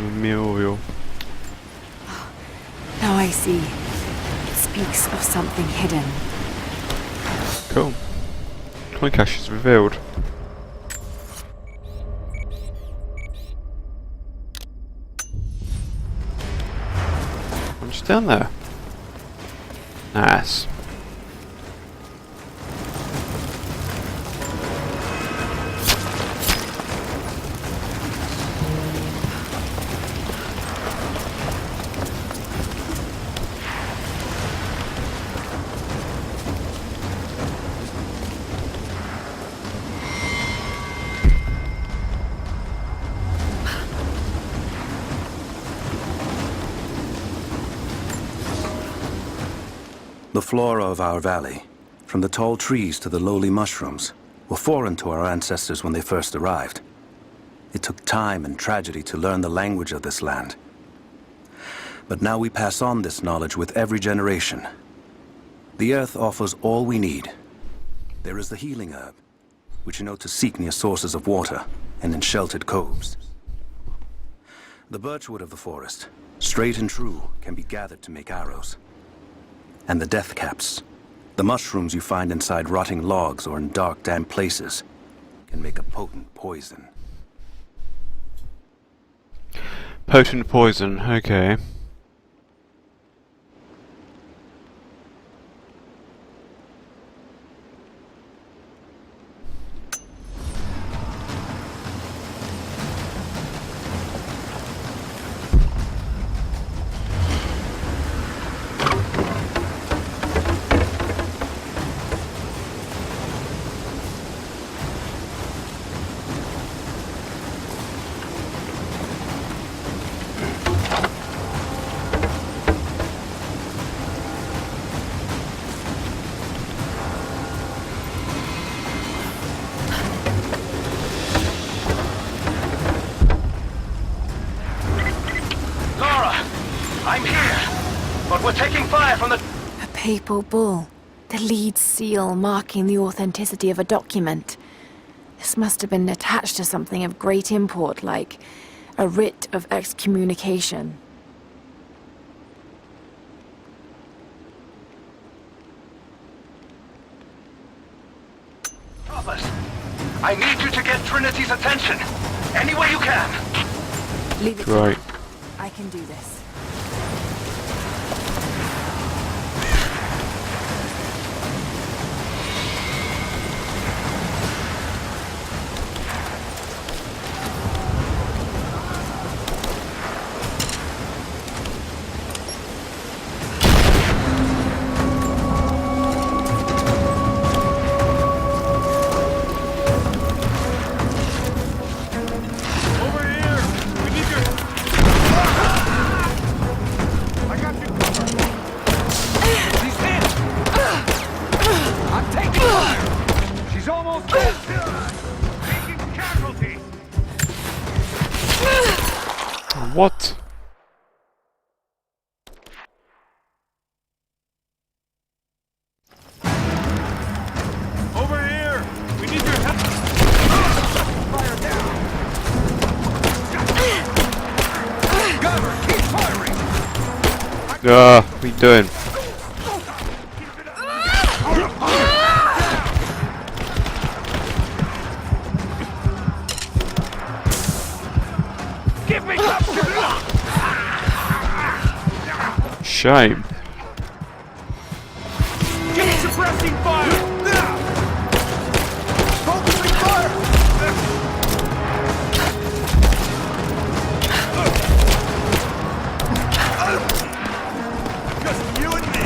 Memorial. Now I see. It speaks of something hidden. Cool. Coin cache is revealed. I'm just down there. Nice. The flora of our valley, from the tall trees to the lowly mushrooms, were foreign to our ancestors when they first arrived. It took time and tragedy to learn the language of this land. But now we pass on this knowledge with every generation. The earth offers all we need. There is the healing herb, which you know to seek near sources of water and in sheltered coves. The birchwood of the forest, straight and true, can be gathered to make arrows. And the death caps, the mushrooms you find inside rotting logs or in dark, damp places, can make a potent poison. Potent poison, okay. I'm here, but we're taking fire from the... A papal bull. The lead seal marking the authenticity of a document. This must have been attached to something of great import, like a writ of excommunication. Thomas, I need you to get Trinity's attention. Any way you can. Leave it to Right. me. I can do this. What? Over here! We need your help! Fire down! Gunner, keep firing! What are you doing? Give me cover! Shame. Keep suppressing fire! Focusing fire! Just you and me!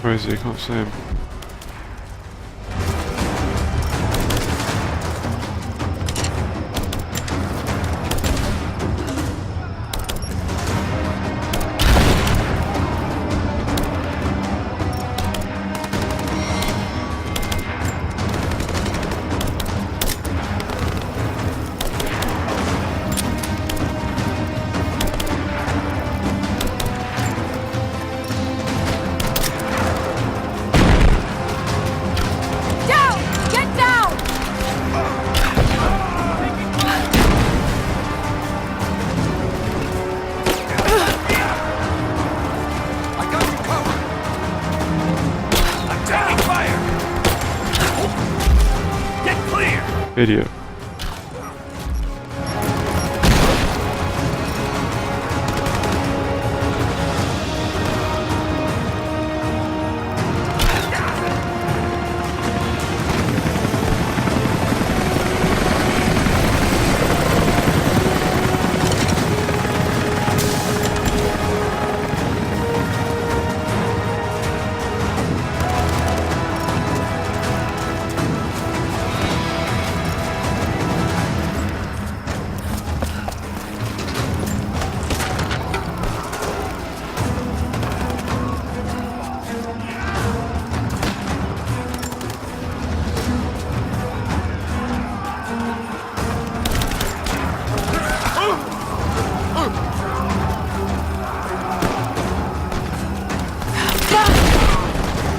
Where is he? I can't see him. Idiot.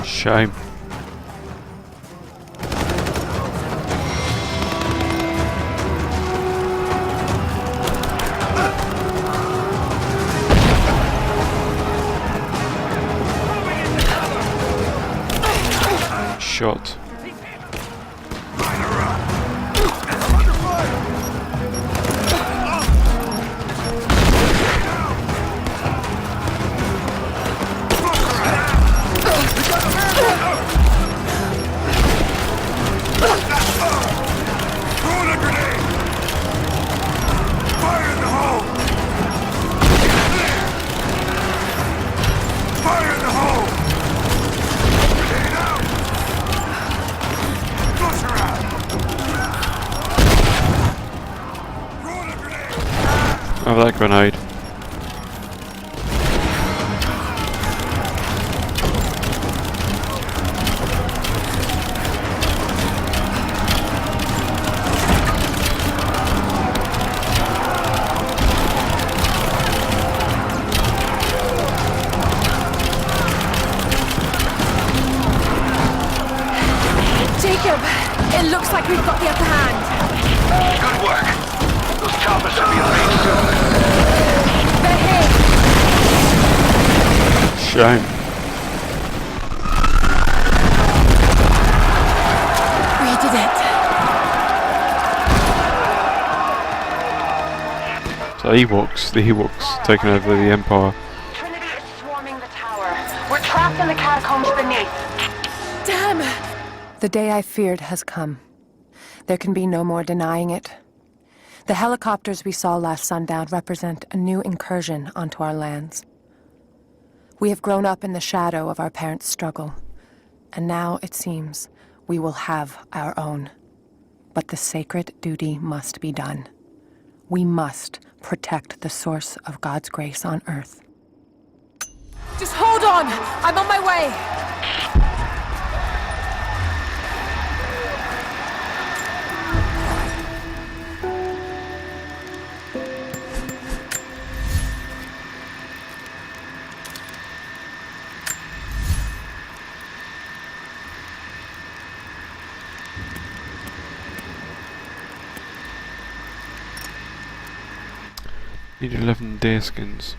Shame. Shot. Oh, that grenade. Jacob, it looks like we've got the upper hand. Good work. Those choppers should be on range soon. They're here. Shame. We did it. So the Ewoks taking over the Empire. Trinity is swarming the tower. We're trapped in the catacombs beneath. Damn! The day I feared has come. There can be no more denying it. The helicopters we saw last sundown represent a new incursion onto our lands. We have grown up in the shadow of our parents' struggle, and now, it seems, we will have our own. But the sacred duty must be done. We must protect the source of God's grace on Earth. Just hold on! I'm on my way! Need 11 deer skins.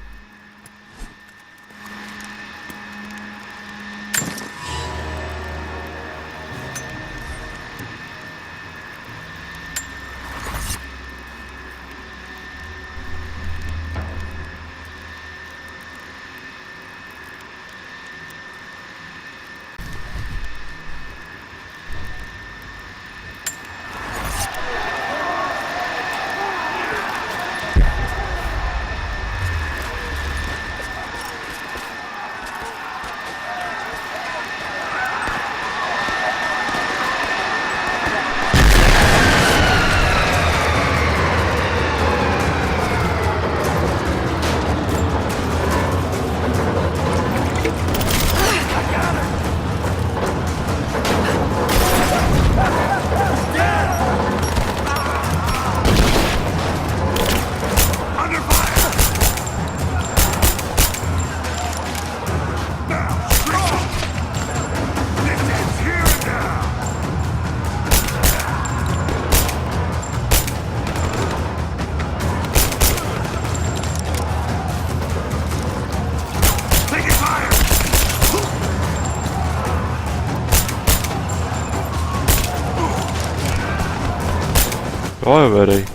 Die already.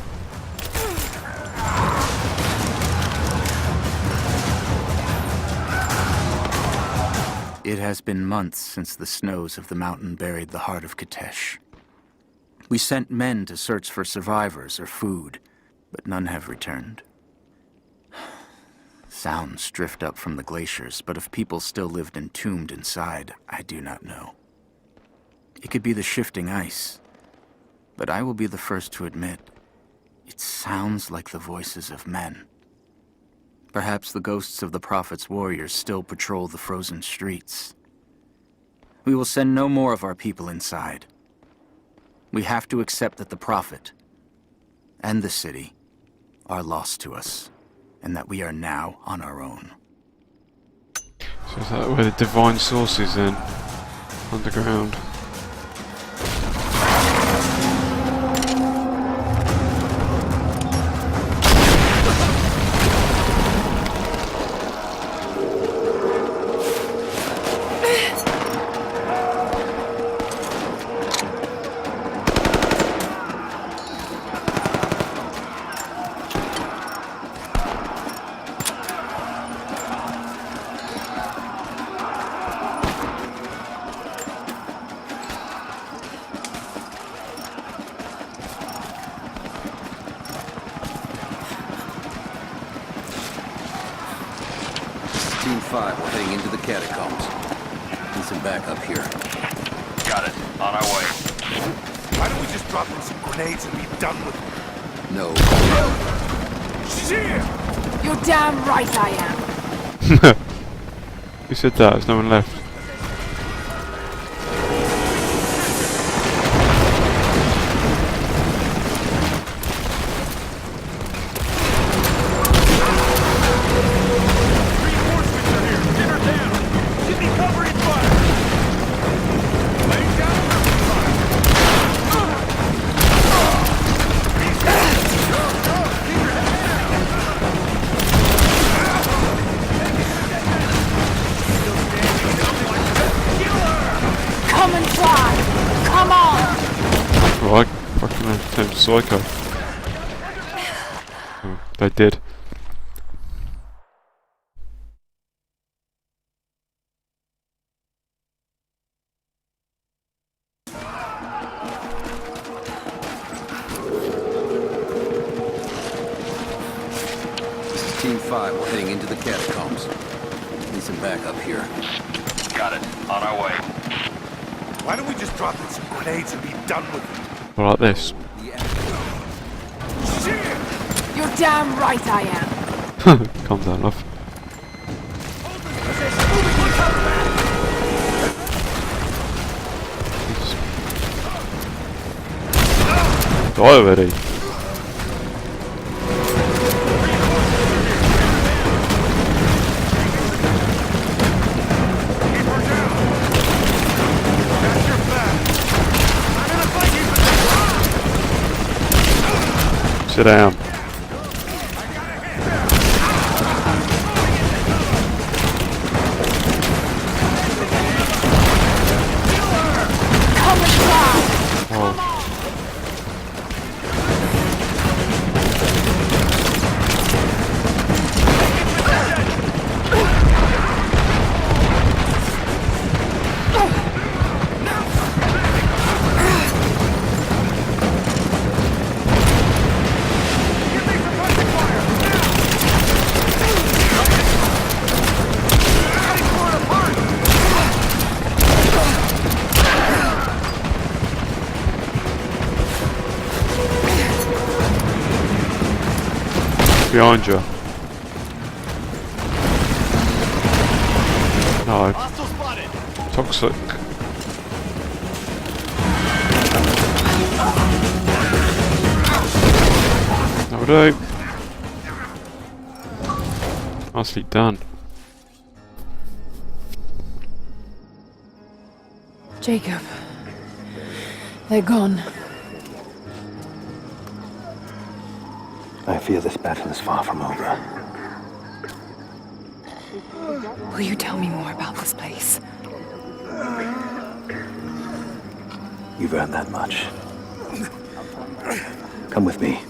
It has been months since the snows of the mountain buried the heart of Kadesh. We sent men to search for survivors or food, but none have returned. Sounds drift up from the glaciers, but if people still lived entombed inside, I do not know. It could be the shifting ice, but I will be the first to admit, it sounds like the voices of men. Perhaps the ghosts of the Prophet's warriors still patrol the frozen streets. We will send no more of our people inside. We have to accept that the Prophet and the city are lost to us, and that we are now on our own. So is that where the divine source is then? Underground. Team 5, we're heading into the catacombs. Need some backup here. Got it. On our way. Why don't we just drop in some grenades and be done with it? No. Shit! You're damn right I am. Who said that? There's no one left. Come and try. Come on. Right, fucking man, turned psycho. Oh, they did. This is Team 5, we're heading into the catacombs. Need some backup here. Got it. On our way. Why don't we just drop in some grenades and be done with it? Well, like this. Shit! You're damn right I am. Calm down, love. Die already. Sit down. Come and try. Oh. Behind you. No. Toxic. That'll do. Nicely done. Jacob. They're gone. I fear this battle is far from over. Will you tell me more about this place? You've earned that much. Come with me.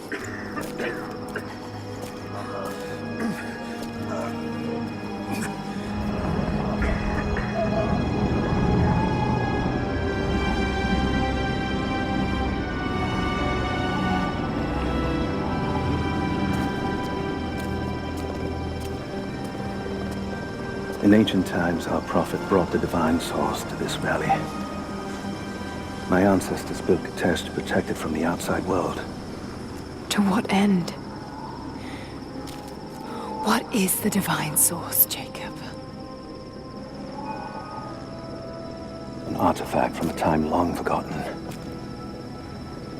In ancient times, our prophet brought the divine source to this valley. My ancestors built Kadesh to protect it from the outside world. To what end? What is the divine source, Jacob? An artifact from a time long forgotten.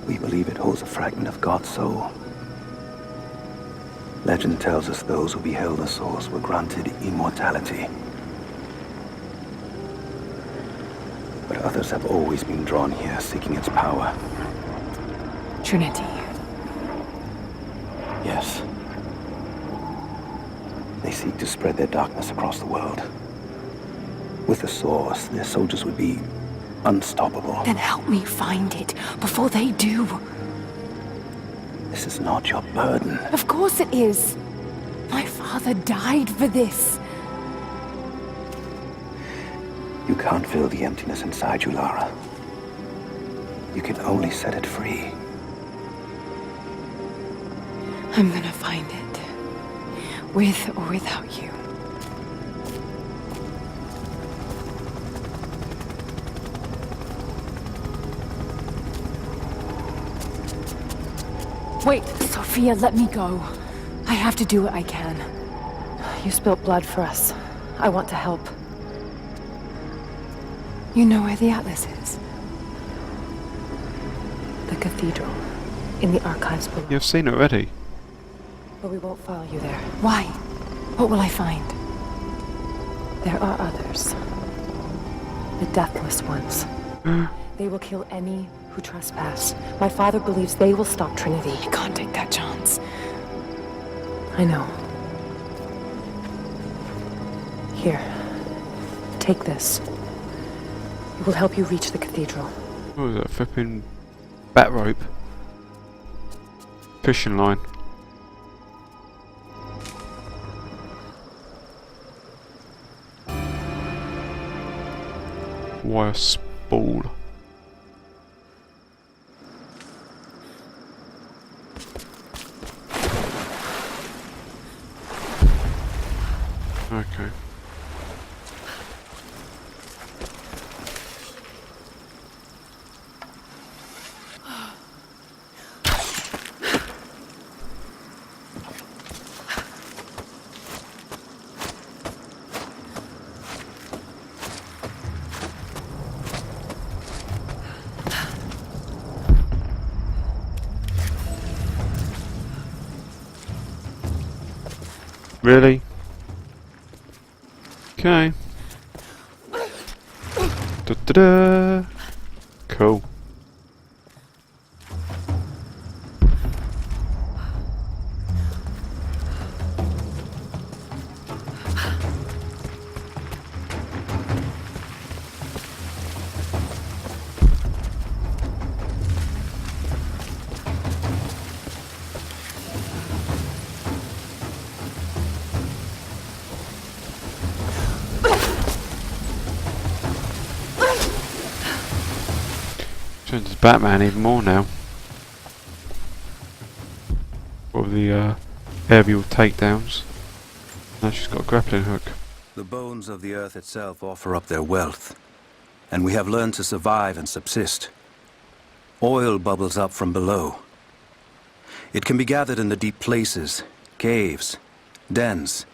We believe it holds a fragment of God's soul. Legend tells us those who beheld the source were granted immortality. But others have always been drawn here, seeking its power. Trinity. Yes. They seek to spread their darkness across the world. With the source, their soldiers would be unstoppable. Then help me find it before they do. This is not your burden. Of course it is. My father died for this. You can't fill the emptiness inside you, Lara. You can only set it free. I'm gonna find it. With or without you. Wait, Sophia, let me go. I have to do what I can. You spilt blood for us. I want to help. You know where the Atlas is? The cathedral. In the archives below. You've seen it already. But we won't follow you there. Why? What will I find? There are others. The deathless ones. They will kill any who trespass. My father believes they will stop Trinity. I can't take that chance. I know. Here. Take this. It will help you reach the cathedral. What was that? Flipping bat rope. Fishing line. Wire spool. Okay. Really? Okay. Da-da-da. Cool. Turns into Batman even more now. All the aerial takedowns. Now she's got a grappling hook. The bones of the earth itself offer up their wealth, and we have learned to survive and subsist. Oil bubbles up from below. It can be gathered in the deep places, caves, dens,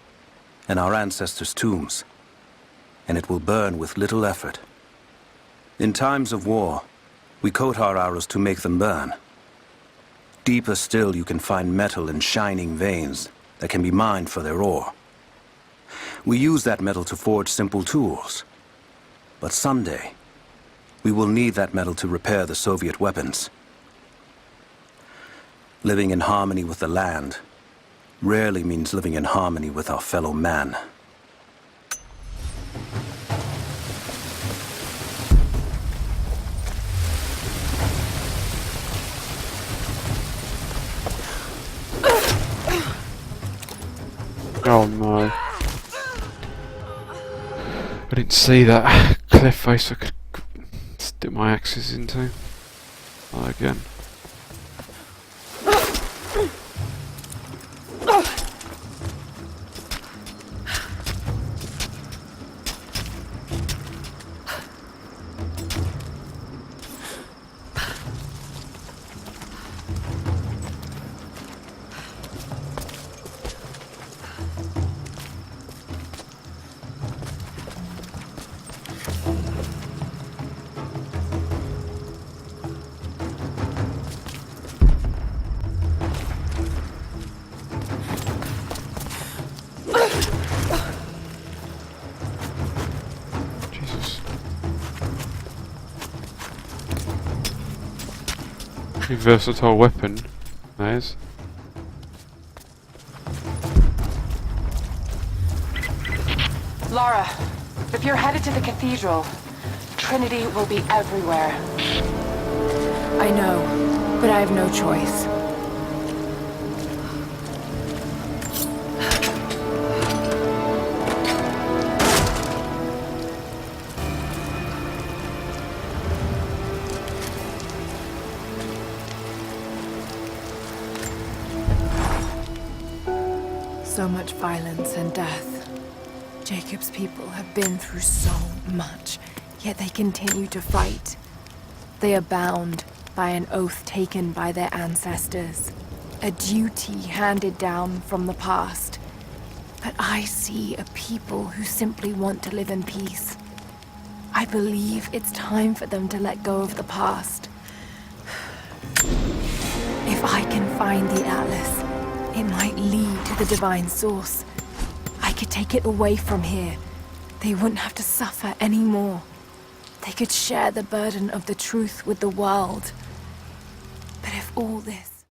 and our ancestors' tombs, and it will burn with little effort. In times of war, we coat our arrows to make them burn. Deeper still, you can find metal in shining veins that can be mined for their ore. We use that metal to forge simple tools. But someday, we will need that metal to repair the Soviet weapons. Living in harmony with the land rarely means living in harmony with our fellow man. Oh no. I didn't see that cliff face I could stick my axes into. Oh, again. Jesus. Pretty versatile weapon, that is. Lara, if you're headed to the cathedral, Trinity will be everywhere. I know, but I have no choice. So much violence and death. Jacob's people have been through so much, yet they continue to fight. They are bound by an oath taken by their ancestors, a duty handed down from the past. But I see a people who simply want to live in peace. I believe it's time for them to let go of the past. If I can find the Atlas, it might lead to the divine source. I could take it away from here. They wouldn't have to suffer anymore. They could share the burden of the truth with the world. But if all this